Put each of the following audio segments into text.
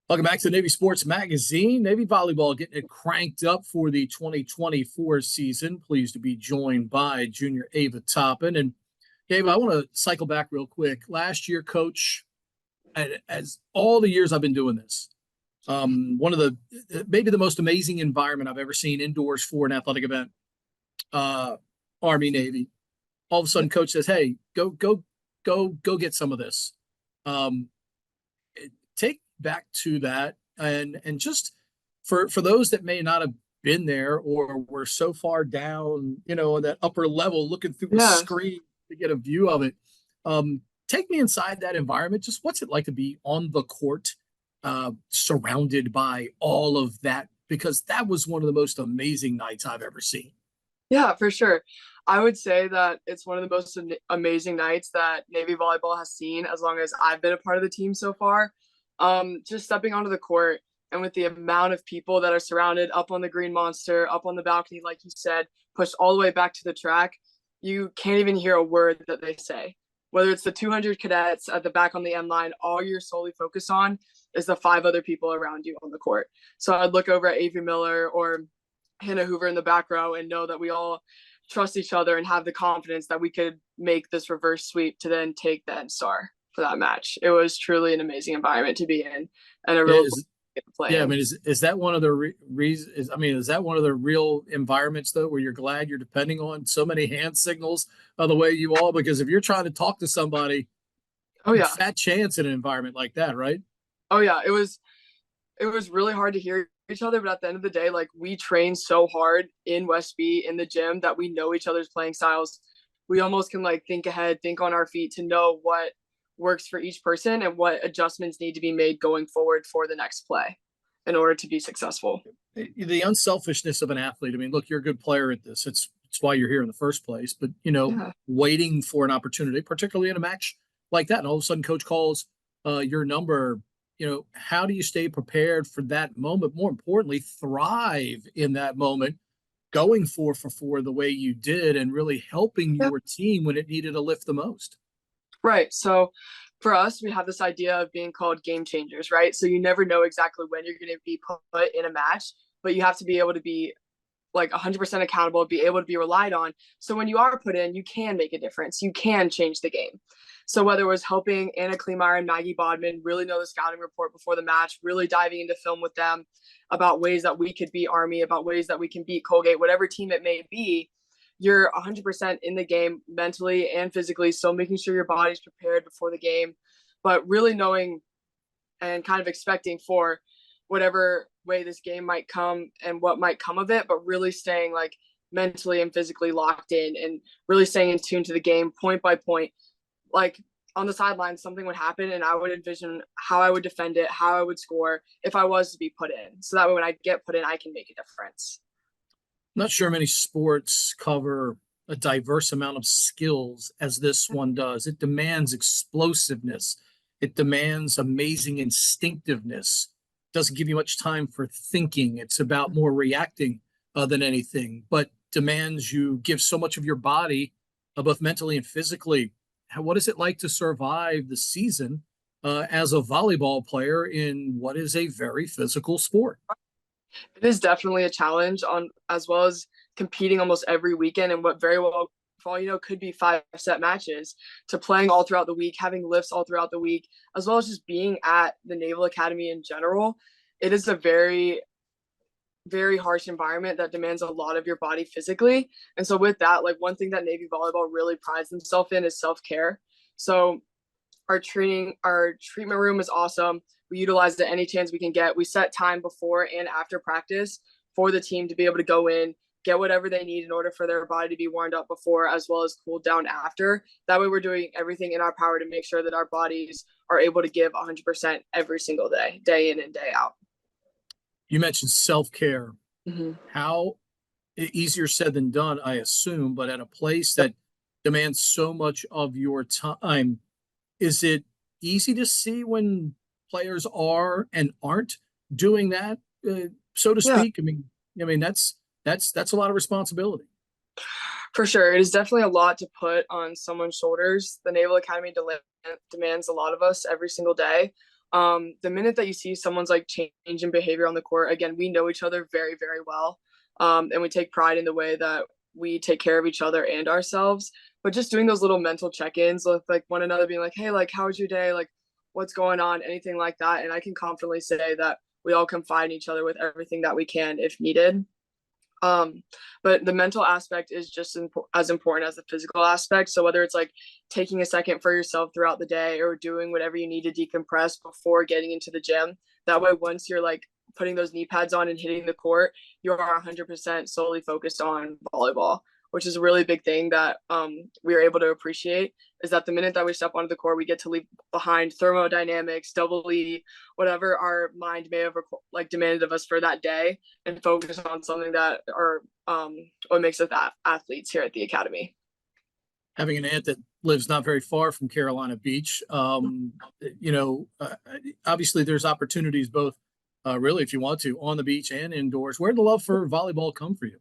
Welcome back to Navy Sports Magazine. Navy Volleyball getting it cranked up for the 2024 season. Pleased to be joined by junior Ava Toppin. And Ava, I want to cycle back real quick. Last year, coach, as all the years I've been doing this, one of the maybe the most amazing environment I've ever seen indoors for an athletic event. Army Navy. All of a sudden, coach says, "Hey, go get some of this." Um, Take back to that and just for those that may not have been there or were so far down, on that upper level looking through the Yeah, screen to get a view of it. Take me inside that environment. Just what's it like to be on the court, surrounded by all of that? Because that was one of the most amazing nights I've ever seen. yeah, for sure. I would say that it's one of the most amazing nights that Navy volleyball has seen as long as I've been a part of the team so far. Just stepping onto the court and with the amount of people that are surrounded up on the green monster, up on the balcony, like you said, pushed all the way back to the track, you can't even hear a word that they say. Whether it's the 200 cadets at the back on the end line, all you're solely focused on is the five other people around you on the court. So I'd look over at Avery Miller or Hannah Hoover in the back row and know that we all trust each other and have the confidence that we could make this reverse sweep to then take the end star for that match. It was truly an amazing environment to be in and a Yeah, real is to play yeah, I in. mean, is that one of the reasons? I mean, is that one of the real environments though, where you're glad you're depending on so many hand signals the way you all? Because if you're trying to talk to somebody, Oh yeah. fat chance in an environment like that, right? Oh yeah. It was really hard to hear each other, but at the end of the day, like we train so hard in Westby in the gym that we know each other's playing styles. We almost can like think ahead, think on our feet to know what works for each person and what adjustments need to be made going forward for the next play in order to be successful. The unselfishness of an athlete. I mean, look, you're a good player at this. It's why you're here in the first place. But Yeah. waiting for an opportunity, particularly in a match like that, and all of a sudden, coach calls your number. How do you stay prepared for that moment? More importantly, thrive in that moment, going for four the way you did, and really helping Yeah. your team when it needed a lift the most. Right. So for us, we have this idea of being called game changers, right? So you never know exactly when you're going to be put in a match, but you have to be able to be like 100% accountable, be able to be relied on. So when you are put in, you can make a difference. You can change the game. So whether it was helping Anna Kleemeyer and Maggie Bodman really know the scouting report before the match, really diving into film with them about ways that we could beat Army, about ways that we can beat Colgate, whatever team it may be, you're 100% in the game mentally and physically. So making sure your body's prepared before the game, but really knowing and kind of expecting for whatever way this game might come and what might come of it, but really staying like mentally and physically locked in and really staying in tune to the game point by point. Like on the sidelines, something would happen and I would envision how I would defend it, how I would score if I was to be put in. So that way when I get put in, I can make a difference. Not sure many sports cover a diverse amount of skills as this one does. It demands explosiveness. It demands amazing instinctiveness. Doesn't give you much time for thinking. It's about more reacting than anything, but demands you give so much of your body, both mentally and physically. What is it like to survive the season as a volleyball player in what is a very physical sport? It is definitely a challenge on as well as competing almost every weekend and what very well for all you know could be 5 set matches to playing all throughout the week, having lifts all throughout the week, as well as just being at the Naval Academy in general. It is a very very harsh environment that demands a lot of your body physically. And so with that, like one thing that Navy volleyball really prides themselves in is self-care. So our treatment room is awesome. We utilize it any chance we can get. We set time before and after practice for the team to be able to go in, get whatever they need in order for their body to be warmed up before as well as cooled down after. That way we're doing everything in our power to make sure that our bodies are able to give 100% every single day, day in and day out. You mentioned self care. Mm-hmm. How easier said than done, I assume, but at a place that demands so much of your time, is it easy to see when players are and aren't doing that, so to Yeah, speak? I mean that's a lot of responsibility. for sure. It is definitely a lot to put on someone's shoulders. The Naval Academy demands a lot of us every single day. The minute that you see someone's like change in behavior on the court, again, we know each other very, very well. And we take pride in the way that we take care of each other and ourselves. But just doing those little mental check-ins with like one another, being like, hey, like, how was your day? Like, what's going on? Anything like that. And I can confidently say that we all confide in each other with everything that we can if needed. But the mental aspect is just as important as the physical aspect. So whether it's like taking a second for yourself throughout the day or doing whatever you need to decompress before getting into the gym, that way once you're like putting those knee pads on and hitting the court, you are 100% solely focused on volleyball, which is a really big thing that we are able to appreciate, is that the minute that we step onto the court, we get to leave behind thermodynamics, double E, whatever our mind may have like demanded of us for that day, and focus on something that are what makes us athletes here at the academy. Having an aunt that lives not very far from Carolina Beach, obviously there's opportunities both, really, if you want to, on the beach and indoors. Where did the love for volleyball come for you?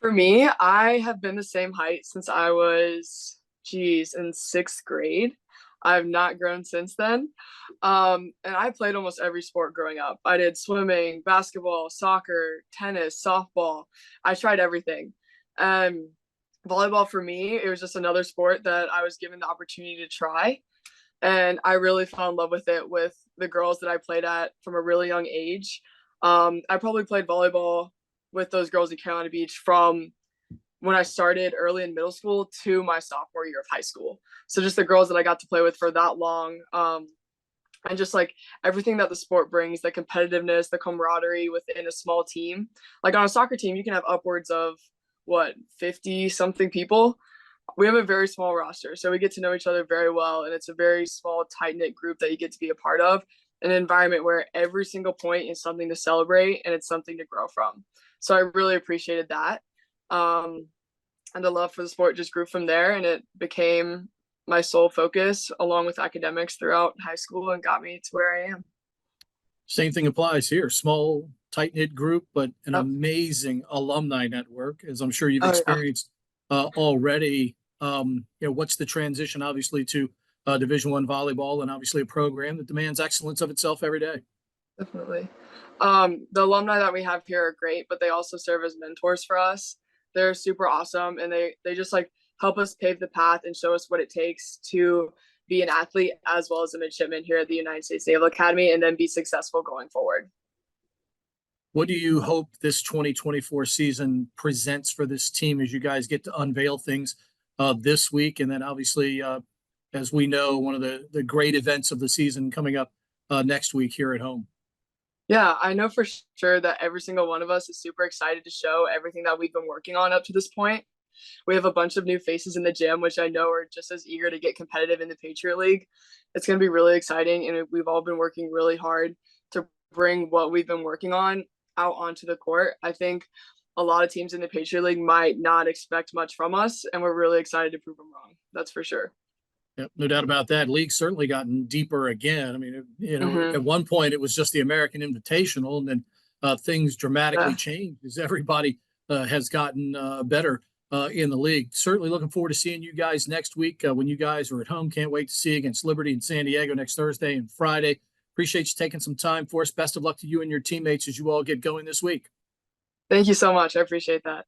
For me, I have been the same height since I was, in sixth grade. I've not grown since then. And I played almost every sport growing up. I did swimming, basketball, soccer, tennis, softball. I tried everything. Volleyball for me, it was just another sport that I was given the opportunity to try. And I really fell in love with it with the girls that I played at from a really young age. I probably played volleyball with those girls in Carolina Beach from when I started early in middle school to my sophomore year of high school. So just the girls that I got to play with for that long, and just like everything that the sport brings, the competitiveness, the camaraderie within a small team. Like on a soccer team, you can have upwards of 50 something people. We have a very small roster, so we get to know each other very well, and it's a very small, tight-knit group that you get to be a part of, an environment where every single point is something to celebrate and it's something to grow from. So I really appreciated that. And the love for the sport just grew from there, and it became my sole focus along with academics throughout high school and got me to where I am. Same thing applies here. Small, tight-knit group, but an amazing alumni network, as I'm sure you've experienced already. What's the transition, obviously, to Division I volleyball, and obviously a program that demands excellence of itself every day? Definitely. The alumni that we have here are great, but they also serve as mentors for us. They're super awesome, and they just like help us pave the path and show us what it takes to be an athlete as well as a midshipman here at the United States Naval Academy, and then be successful going forward. What do you hope this 2024 season presents for this team as you guys get to unveil things this week? And then obviously, as we know, one of the great events of the season coming up next week here at home. Yeah, I know for sure that every single one of us is super excited to show everything that we've been working on up to this point. We have a bunch of new faces in the gym, which I know are just as eager to get competitive in the Patriot League. It's going to be really exciting, and we've all been working really hard to bring what we've been working on out onto the court. I think a lot of teams in the Patriot League might not expect much from us, and we're really excited to prove them wrong. That's for sure. Yep, no doubt about that. League's certainly gotten deeper again. I mean, at one point it was just the American Invitational, and then things dramatically changed as everybody has gotten better in the league. Certainly looking forward to seeing you guys next week when you guys are at home. Can't wait to see you against Liberty in San Diego next Thursday and Friday. Appreciate you taking some time for us. Best of luck to you and your teammates as you all get going this week. Thank you so much. I appreciate that.